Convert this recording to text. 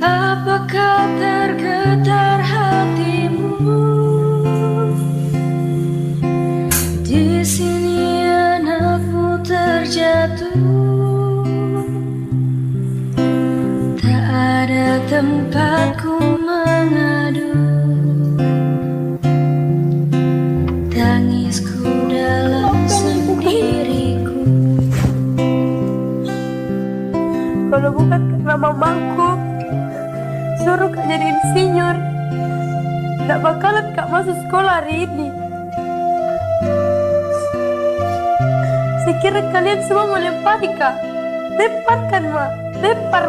Apakah tergetar hatimu? Di sini anakmu terjatuh, tak ada tempatku mengadu. Tangisku dalam sendiriku. Kalau bukan karena mamaku suruh Kak jadi insinyur, gak bakalan Kak masuk sekolah hari ini. Saya kira kalian semua mau lempari Kak. Lemparkan, Ma. Lempar, Ma.